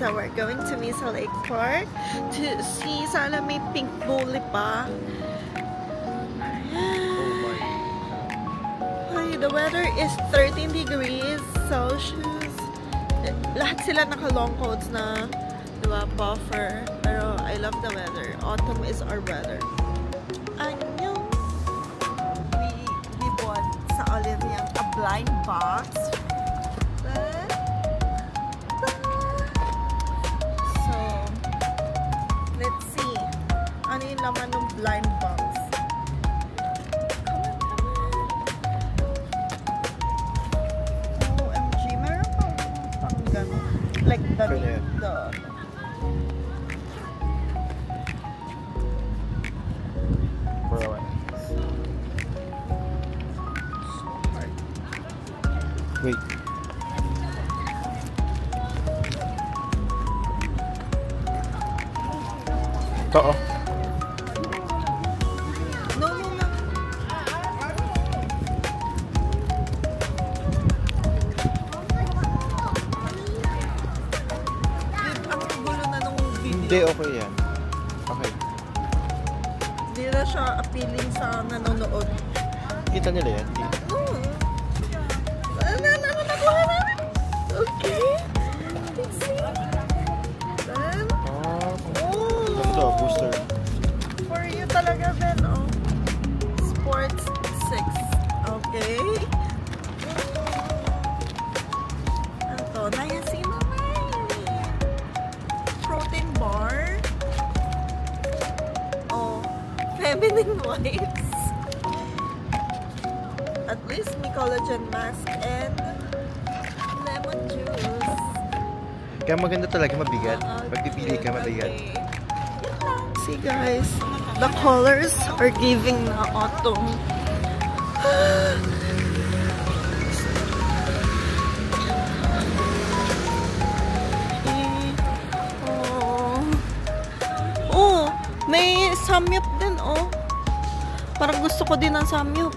So we're going to Mesa Lake Park to see sana may pink bully pa. Ay, the weather is 13 degrees Celsius. Lahat sila naka long coats na, diba, puffer. Pero I love the weather. Autumn is our weather. Annyeong! We bought sa Olivia a blind box. So, let's see. Ano yung laman ng blind box? OMG, meron pang gano'n. Like the wait. Ito oh. No. Ang gulo na nung video. Hindi, okay yan. Okay. Hindi na siya appealing sa nanonood. Kita nila yan. Okay. Let's see. Then, Ito, booster. for you talaga then, oh. Sports 6. Okay. Ito, niacinamide. Protein bar. Oh, feminine wipes. At least may collagen mask and lemon juice. Kaya maganda talaga, mabigat. Pag pipili ka, mabigat. See guys, the colors are giving na autumn. Oh, may samyup din oh. Parang gusto ko din ng samyup.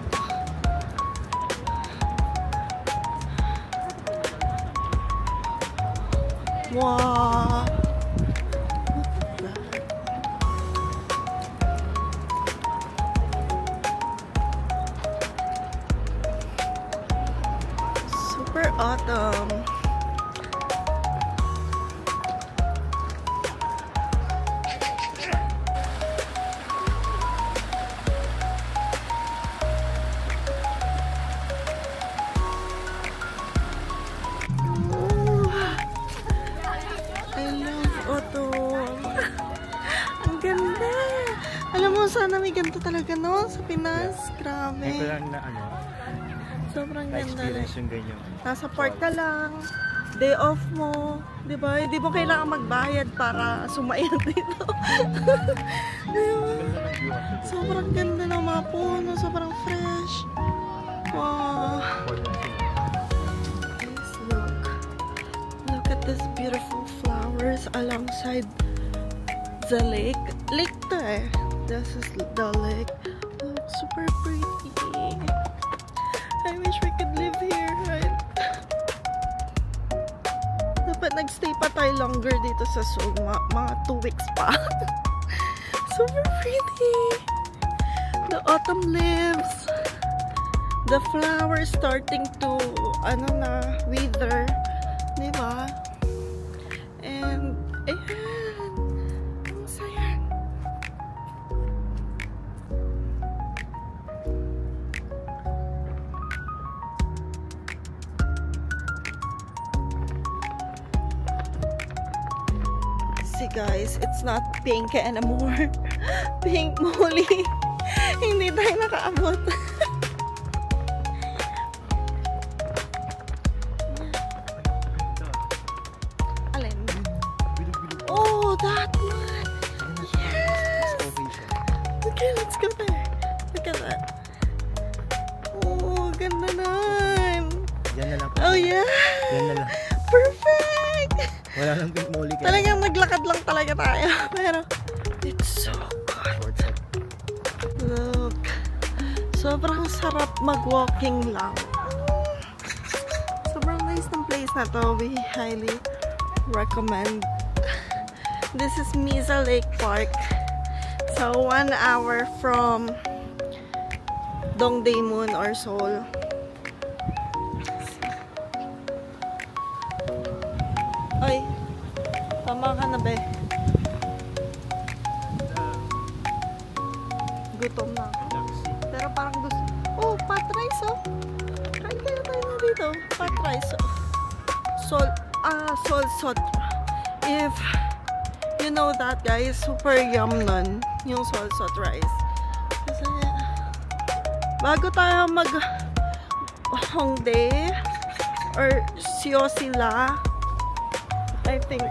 Wow. Super autumn. Ang ganda. Alam mo, sana may ganito talaga, no? Sa Pinas. Grabe. Ito lang na ano. Sobrang ganda. Na-experience yung ganyan. Nasa park ka lang. Day off mo. Diba? Hindi mo kailangan magbayad para sumayan dito. Diba? Sobrang ganda ng mga puno. Sobrang fresh. Wow. Guys, look. Look at this beautiful flowers alongside the lake. Lake to eh. This is the lake. Look, super pretty. I wish we could live here, right? Dapat nagstay pa tayo longer dito sa Seoul. Mga 2 weeks pa. Super pretty. The autumn leaves. The flowers starting to, ano na, wither. Diba? And, ayan. Ang saya. See guys, it's not pink anymore. Pink Molly. Hindi tayo nakaabot. Alin? Oh, that one. Yes. Okay, let's go there. Look at that. Oh, ganda nun. Yan na lang. Oh yeah. Yan na lang. Perfect. Wala lang pink molly. Talagang maglakad lang talaga tayo. Pero, it's so good. Look. Sobrang sarap mag-walking lang. Sobrang nice ng place na to. We highly recommend. This is Misa Lake Park. So 1 hour from Dongdaemun or Seoul. Ay, tama ka na be. Gutom na ako. Pero parang gusto. Oh, pot rice oh. Kain kayo tayo na dito. Pot rice oh. Salt. If you know that guys, super yum nun. Yung salt rice. Kasi bago tayo mag Hongdae or Seosila, I think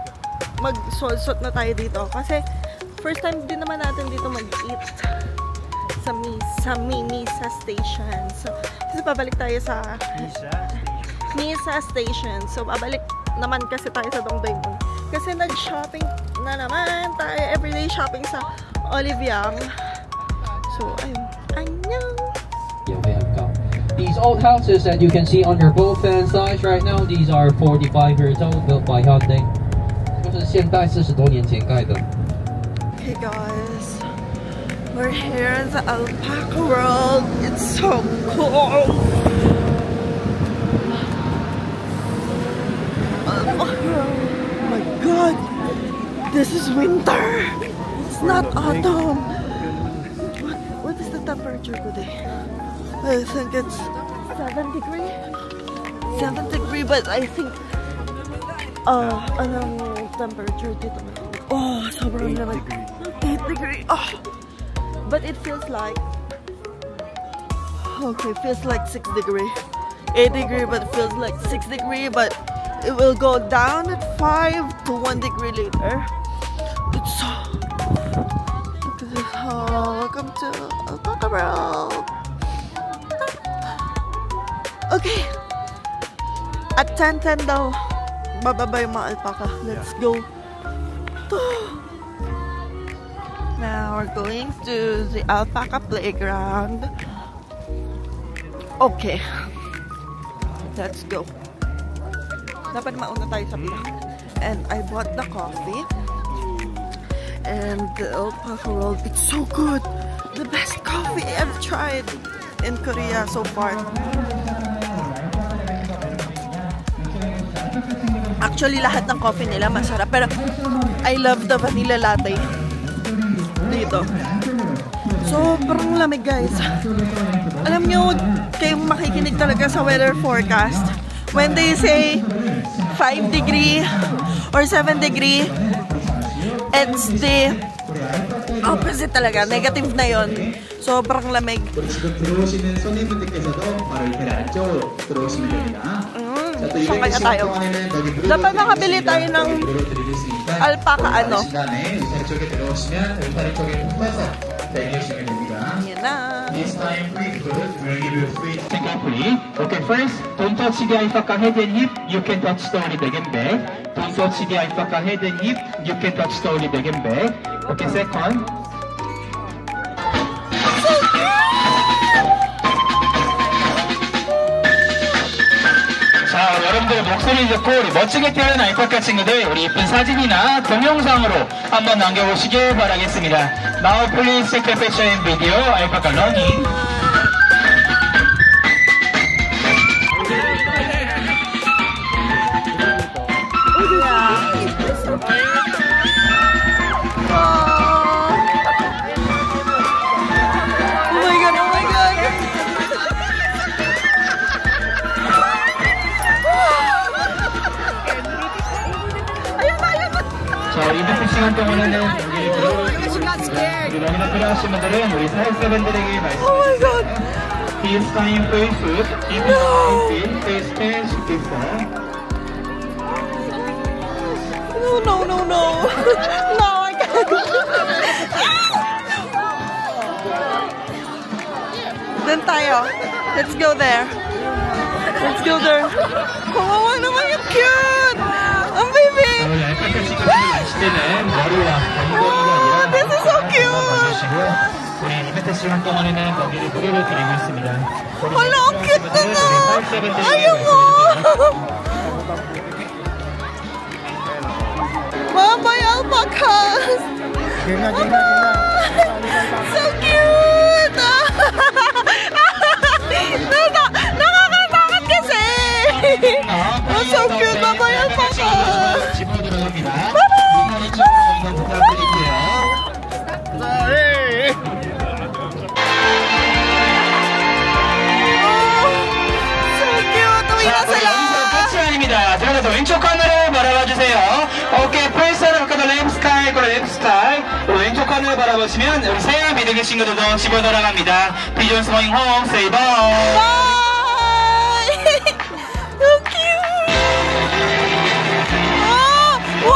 mag salt na tayo dito. Kasi first time din naman natin dito mag-eat sa Misa Station. So, kasi babalik tayo sa Misa Station. So, babalik naman kasi tayo sa Dongdaemun. Kasi nag-shopping na naman tayo. Everyday shopping sa Oliviang. So, ayun. Annyeong! Yeah, we have got these old houses that you can see on your both hand sides right now. These are 45 years old, built by Hyundai. 就是现代40多年前盖的。 Okay guys, we're here in the alpaca world. It's so cold. Oh my god, this is winter. It's not autumn. What is the temperature today? I think it's 7 degrees. 7 degrees, but I think anong temperature dito? Oh, sobrang lamig. 8 degrees. Oh. But it feels like, okay, feels like 6 degrees. 8 degrees, but it feels like 6 degrees, but it will go down at 5 to 1 degree later. It's so, look at this. Oh, welcome to Alpaca World. Okay. At 10:10 daw, bababa yung mga alpaca. Let's go. Now we're going to the alpaca playground. Okay. Let's go. Dapat mauna tayo sa pila. And I bought the coffee. And the alpaca world, it's so good. The best coffee I've tried in Korea so far. Actually, lahat ng coffee nila masarap. Pero I love the vanilla latte dito. Sobrang lamig guys. Alam nyo, kayong makikinig talaga sa weather forecast. When they say 5 degree or 7 degree, it's the opposite talaga. Negative na yon. Sobrang lamig. Saan kaya tayo? Dapat makabili tayo ng alpaca ano. Yan na. Okay, first, don't touch the alpaca head and hip. You can touch slowly the back. Don't touch the alpaca head and hip. You can touch slowly the back. Okay, second. 자, 여러분들 목소리 듣고 우리 멋지게 뛰어난 알파카 친구들 우리 이쁜 사진이나 동영상으로 한번 남겨보시길 바라겠습니다. Now please take a picture and video alpaca running. 자, 이번 시간 동안에는 우리 너무나 필요하신 분들은 우리 사역자분들에게 말씀해주세요. This time face food, keep in mind, face hands, before. No. No, I can't. Then tayo. Let's go there. Kawawa naman yung cute. Ang baby. This is so cute. 우리 이벤트 시간 동안에는 거기를 무료로 드리고 있습니다. Hala, ang cute na. Ayaw mo. because Game na. so cute! Nakakatakot kasi! Oh, so cute! Babayan pa ka! 들어가서 왼쪽 하늘을 바라봐주세요. 어깨 프레스를 아까도 랩스타일, 랩스타일. 왼쪽 하늘을 바라보시면 우리 새야 미드기 친구들도 집어 돌아갑니다. Pigeons going home, say bye. Bye! So cute! Oh! Wow!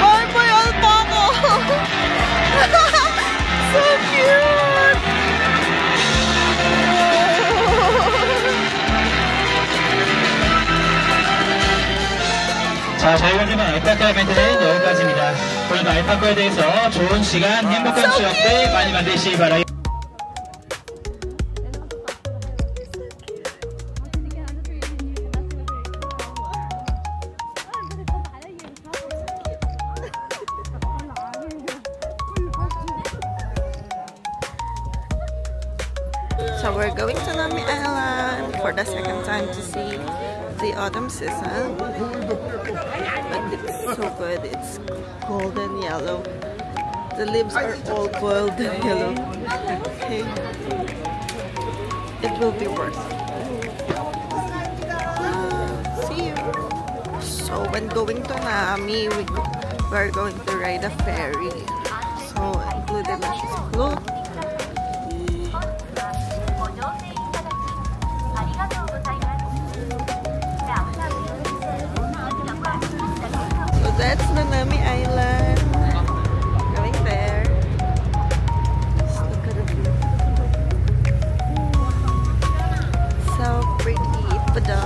Ay, may alpaca! So cute! 자, 저희가 준비한 알파카 이벤트는 여기까지입니다. 오늘도 알파카에 대해서 좋은 시간, 행복한 추억들 많이 만드시기 바랍니다. So we're going to Nami Island for the second time to see the autumn season. But it's so good. It's golden yellow. The leaves are all boiled yellow. Okay. It will be worth it. See you. So when going to Nami, we're going to ride a ferry. So included na siya sa float. That's the Nami Island. Going there. Just look at the view. So pretty. Pada.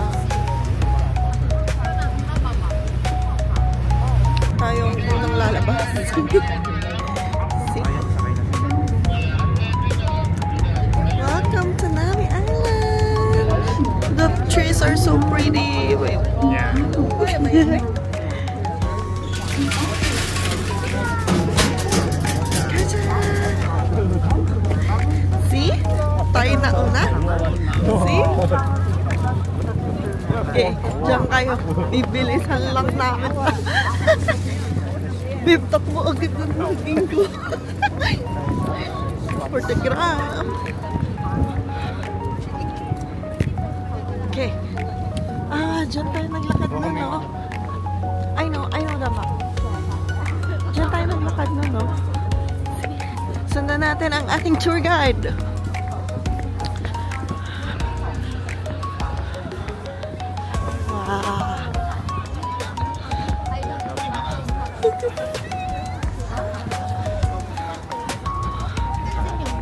Tayong unang lalabas. See? Welcome to Nami Island. The trees are so pretty. Wait. Yeah. See? Tayo na una. See? Okay, diyan kayo. Bibilisan lang namin. Bibtak mo agad ng naging ko. 40 gram. Okay. Diyan tayo naglakad na, no? I know the map. Diyan tayo naglakad na, no? Sundan natin ang ating tour guide. Wow.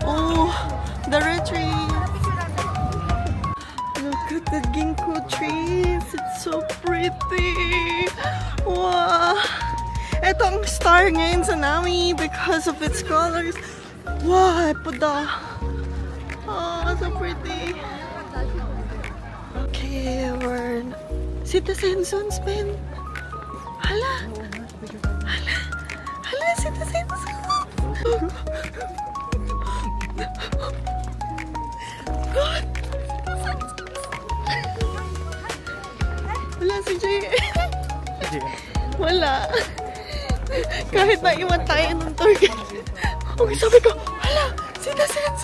Oh, the retreat. Look at the ginkgo trees. It's so pretty. Wow. Ito ang star ngayon sa Nami because of its colors. Wow, pada. Oh, so pretty. Okay, we're Citizens Ben. Hala, Citizens. God, wala si Jay. Wala. Kahit naiwan tayo ng tour guide. Okay, sabi ko, hala, Citizens.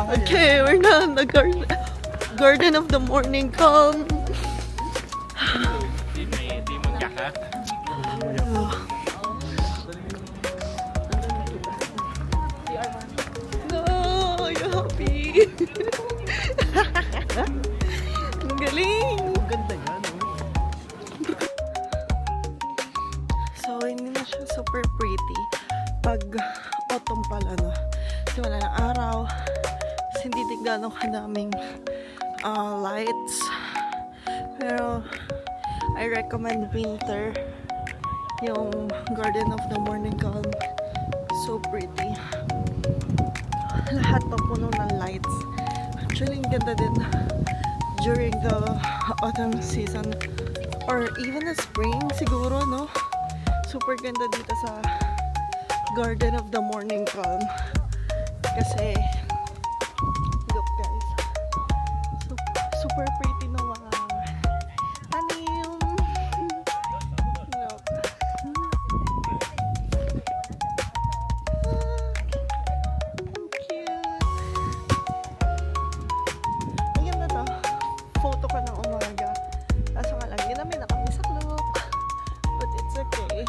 Okay, we're now in the garden of the morning calm. No, you're happy. Ang galing. So, hindi na siya super pretty pag autumn pala, no? Kasi wala ng araw. Kasi hindi gano'ng kadaming lights. Pero I recommend winter yung Garden of the Morning Calm. So pretty. Lahat to puno ng lights. Actually, ang ganda din during the autumn season or even the spring siguro, no? Super ganda dito sa Garden of the Morning Calm. Kasi, look guys, super pretty ng mga tanim. Look. Cute. Ang ganda to. Photo ka ng umaga. Kaso nga lang, yun namin nakamisak look. But it's okay.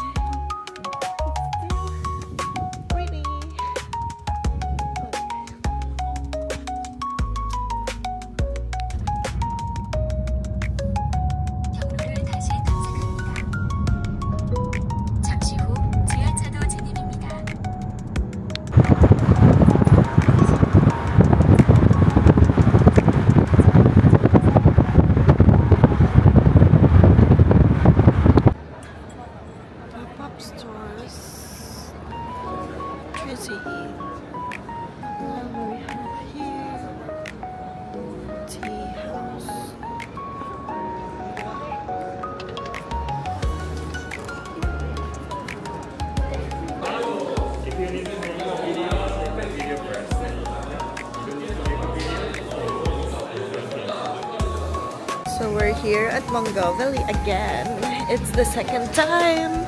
So we're here at Mungo Valley again. It's the second time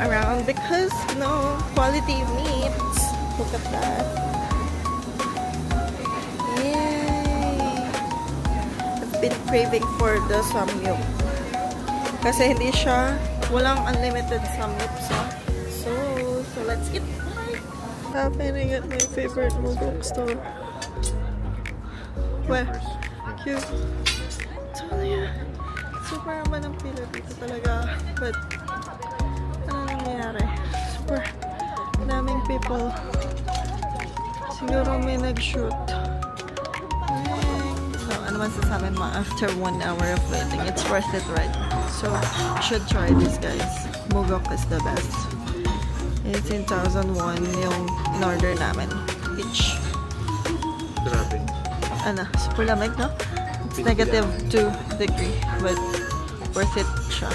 around because, you know, quality meats. Look at that. Yay! I've been craving for the samyup. Kasi hindi siya, walang unlimited samyup. So let's eat. Happening at my favorite mugok store. Where? Cute. Super naman ang pila dito talaga. But, ano nangyayari? Super daming people. Siguro may nag-shoot. So, ano man sasabihin mo after 1 hour of waiting? It's worth it, right? So, you should try this, guys. Mugok is the best. 18,001 yung in-order namin. Each. Grabe. Ano, super lamig, no? It's negative 2 degrees, but worth it siya.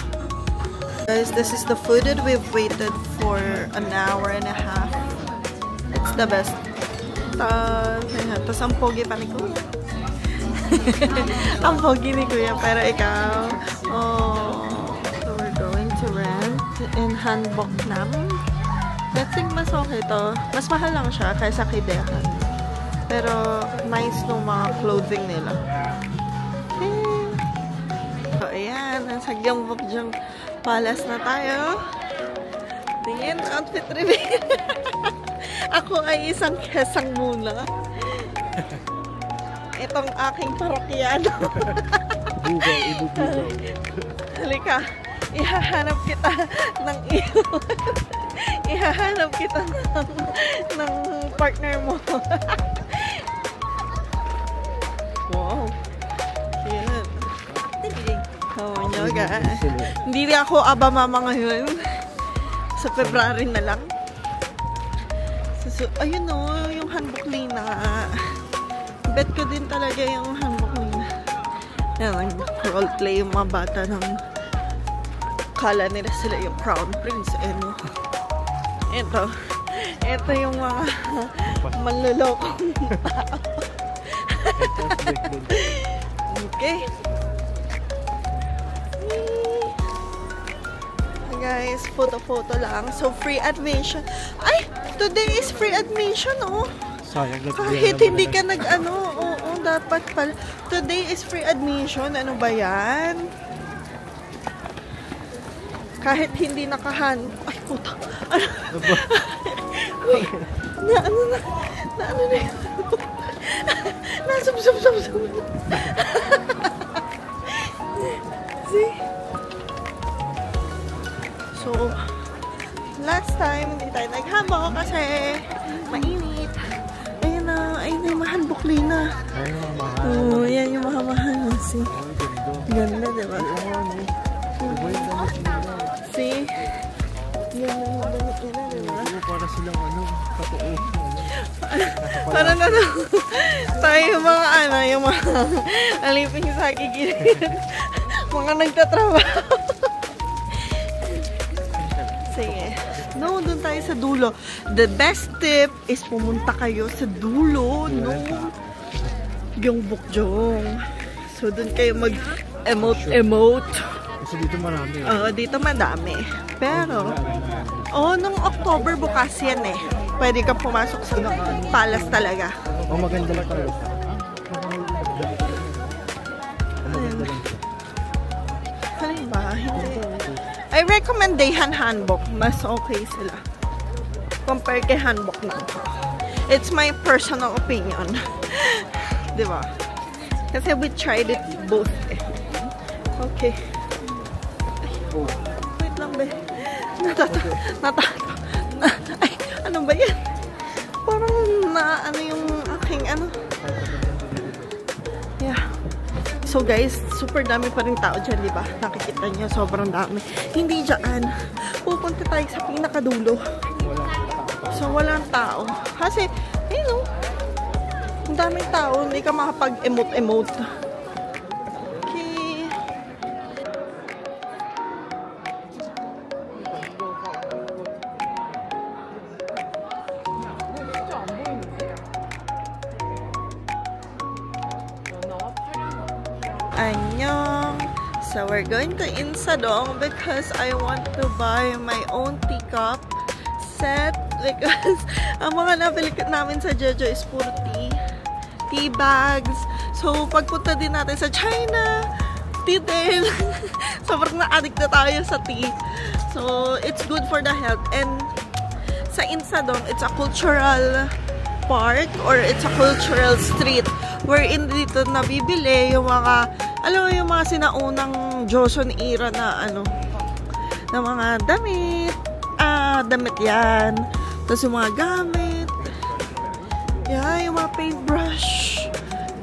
Guys, this is the food that we've waited for an hour and a half. It's the best. Tapos ang pogi pa ni Kuya. Ang pogi ni Kuya, pero ikaw. Oh, so we're going to rent in Hanbok Nam. I think mas okay to. Mas mahal lang siya kaysa kay Dehan. Pero nice nung mga clothing nila. So, ayan. Nasa Gyeongbokgung Palace na tayo. Tingin, outfit reveal. Ako ay isang kesang muna. Itong aking parokyano. Bugaw, ibubugaw. Halika, ihahanap kita ng iyo. Ihahanap kita ng partner mo. Wow. Cute. Oh, nyo guys. Hindi ako aba mama ngayon. Sa February na lang. So, ayun o, yung Hanbok Lina. Bet ko din talaga yung Hanbok Lina. Yan, roleplay yung mga bata ng kala nila sila yung Crown Prince. Ano? Ito yung mga manlulokong tao. Okay. Guys, photo lang. So, free admission. Ay! Today is free admission, oh. Sayang, kahit hindi ka nag-ano, oo, dapat pala. Today is free admission. Ano ba yan? Kahit hindi nakahan. Ay, puta. Ano ba? Uy, ano na yun? Nasub. See? So, last time, hindi tayo naghambok kasi mainit. Ayun na yung Hanbok Lina. Ayun yung mahal. Oo, yan yung mahal. See? Ganda, diba? See? Ganyan na damit nila, diba? Para silang totoo. Parang tayo yung mga yung mga aliping sa gigilid. Mga nagtatrabaho. Sige. No, doon tayo sa dulo. The best tip is pumunta kayo sa dulo, no? Yung Bukjong. So, doon kayo mag-emote. Kasi dito marami. Oo, dito madami. Pero, nung October bukas yan eh. Pwede kang pumasok sa palace talaga. Maganda lang talaga. Alin ba? Hindi. I recommend Daehan Hanbok. Mas okay sila. Compare kay Hanbok na. It's my personal opinion. Diba? Kasi we tried it both eh. Okay. Wait lang be. Ay, ano ba yan? Parang yung aking Yeah. So guys, super dami pa rin tao dyan, di ba? Nakikita niyo, sobrang dami. Hindi dyan. Pupunta tayo sa pinakadulo. So walang tao. Kasi, ang daming tao, hindi ka makapag-emote-emote. Okay. Annyeong! So we're going to Insadong because I want to buy my own teacup set because ang mga nabili namin sa Jeju is puro tea bags. So pagpunta din natin sa China, tea din. Sobrang na-addict na tayo sa tea. So it's good for the health. And sa Insadong, it's a cultural park or it's a cultural street wherein dito nabibili yung mga, alam mo yung mga sinaunang Joseon era na na mga damit. Damit yan. Tapos yung mga gamit. Yeah, yung mga paintbrush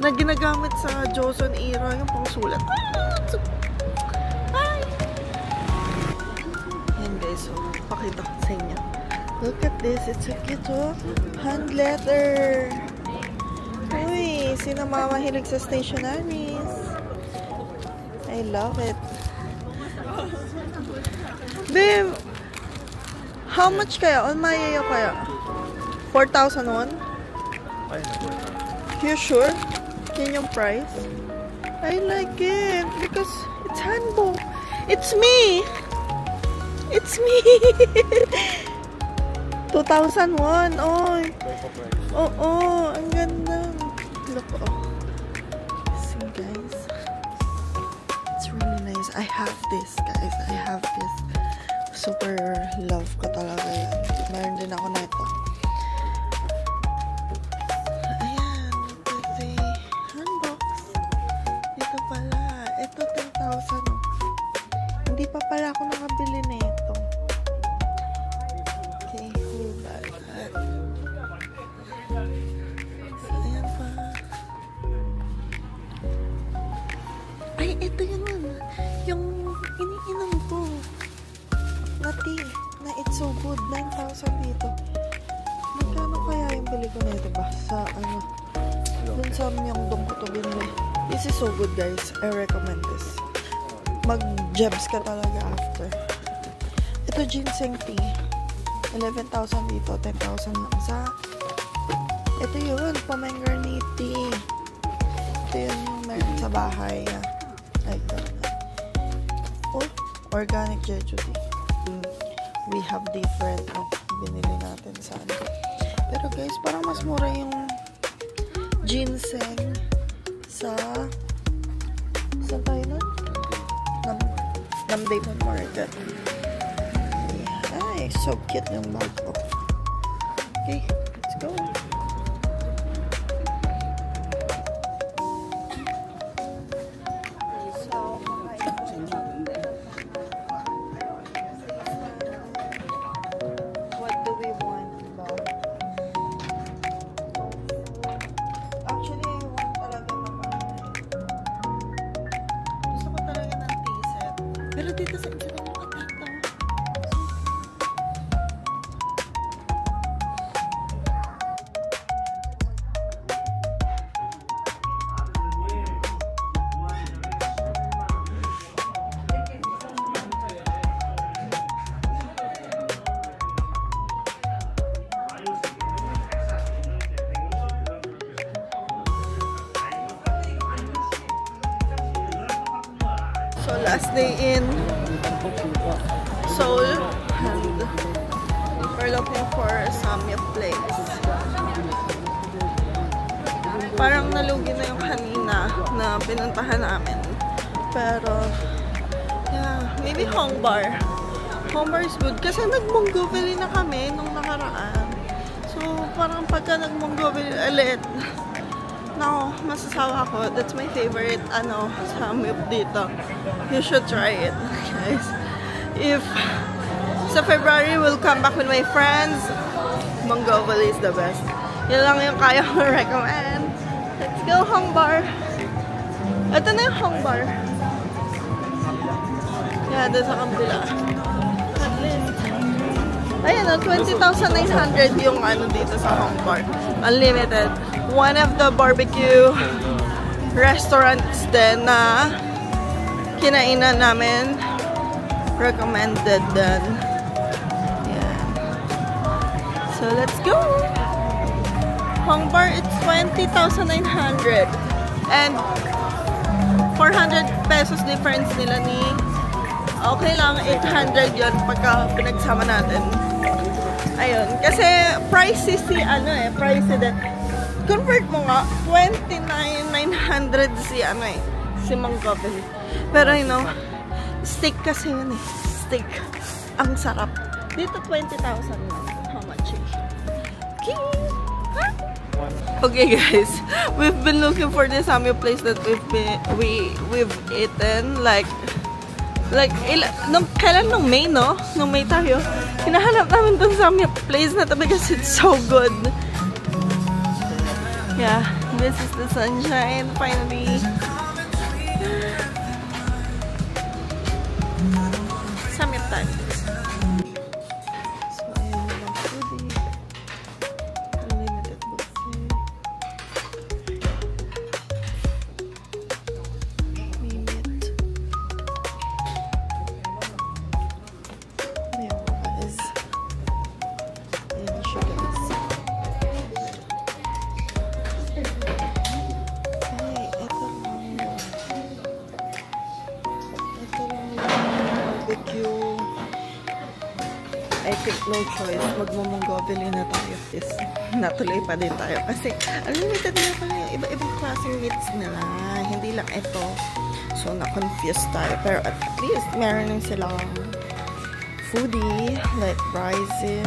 na ginagamit sa Joseon era, yung pangsulat. Yan guys, so pakita ko sa inyo. Look at this, it's a cute hand letter. Uy, sino mamahilig sa stationaries? I love it. Babe, how much kaya? On Mayayo kaya? 4,000 won? You sure? Yan yung price? I like it because it's hanbok. It's me! It's me! 2,000 won. Oy. Oo, ang ganda. Look, see guys. It's really nice. I have this, guys. I have this. Super love ko talaga yan. Meron din ako na ito. Ayan. Kasi handbox. Ito pala. Ito 10,000. Hindi pa pala ako nakabili na ito. Okay. Hold that. Ayan pa. Ay, ito yun. Yung iniinom ko. Tea na it's so good. 9,000 dito. Magkano kaya yung bili ko nito ba? Sa dun sa Myeongdong ko to binili. This is so good guys. I recommend this. Mag-jebs ka talaga after. Ito ginseng tea. 11,000 dito. 10,000 lang sa. Ito yun. Pomegranate tea. Ito yun yung meron sa bahay. Like that. Oh, organic Jeju tea. We have different binili natin sa pero guys parang mas mura yung ginseng sa tayo nun? Namdaemun Market. Ay, so cute yung bag ko. Okay, let's go. Pero dito sa Insadong, look at that. last day in Seoul and we're looking for a samyup place. Parang nalugi na yung kanina na pinuntahan namin. Pero, yeah, maybe Hongbar. Hongbar is good kasi nag-Mongovili na kami nung nakaraan. So, parang pagka nag-Mongovili ulit, no, masasawa ko. That's my favorite, samyup dito. You should try it, guys. If sa February, we'll come back with my friends. Mongovili is the best. Yun lang yung kaya ko recommend. Let's go, Hongbar. Ito na yung Hongbar. Yeah, doon sa kabila. At least. Ayan, 20,900 yung dito sa Hongbar. Unlimited. One of the barbecue restaurants din na kinainan namin. Recommended din. Yeah. So, let's go! Hongbar, it's 20,900 and 400 pesos difference nila ni okay lang, 800 yun pagka pinagsama natin. Ayun, kasi pricey si pricey din. Convert mo nga 29,900 si Mongovili. Pero steak kasi yun steak ang sarap. Dito 20,000 lang. How much is? Okay guys, we've been looking for this samyup place that we've eaten nung May, no? Nung May tayo. Hinahanap namin tong samyup place na to because it's so good. Yeah, this is the sunshine finally. Samyup time. I think no choice. Magmo-Mongovili na tayo. Natuloy pa din tayo. Kasi unlimited na pala yung iba-ibang klaseng meats nila. Hindi lang ito. So, na-confuse tayo. Pero at least, meron lang silang foodie. Like rice.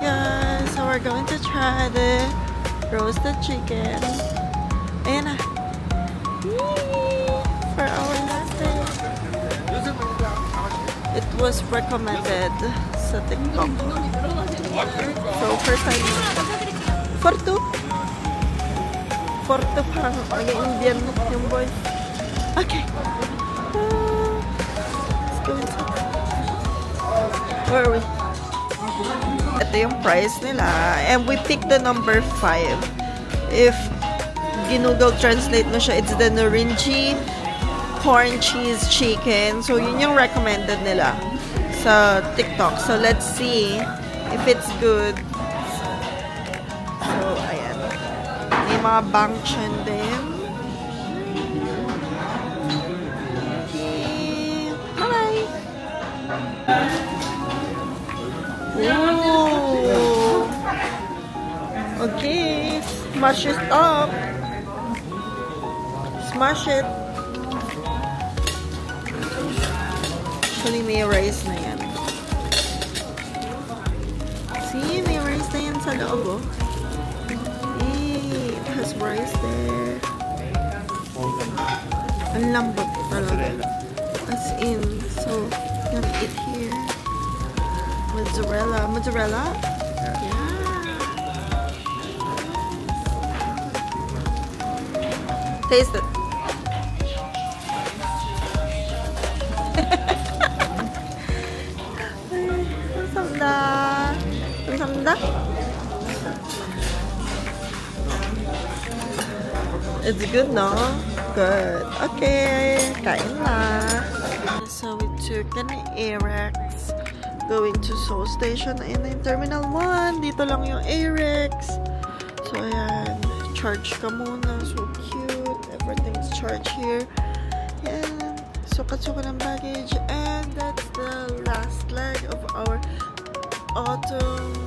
Yeah, so we're going to try the roasted chicken. Ayan na. For our last day. It was recommended sa TikTok. So, first time. For two parang Indian yung boy. Okay. Let's go inside. Where are we? Ito yung price nila. And we picked the number 5. If Google Translate mo siya, it's the Norinji corn cheese chicken. So, yun yung recommended nila sa TikTok. So, let's see if it's good. So, ayan. May mga bangchan din. Okay. Bye! Ooh. Okay. Smash it up. Smash it. Actually, may rice na yan. See, may rice na yan sa loob, oh. Hey, it has rice there. Ang lambot talaga. As in, so, you have it here. Mozzarella. Mozzarella? Yeah. Taste it. 감사합니다. It's good, no? Good. Okay, kain na. So we took an Aerex going to Seoul Station in Terminal 1. Dito lang yung Aerex. So ayan, charge ka muna. So cute. everything's charged here. And sukat-sukat ng baggage. And that's the last leg of our autumn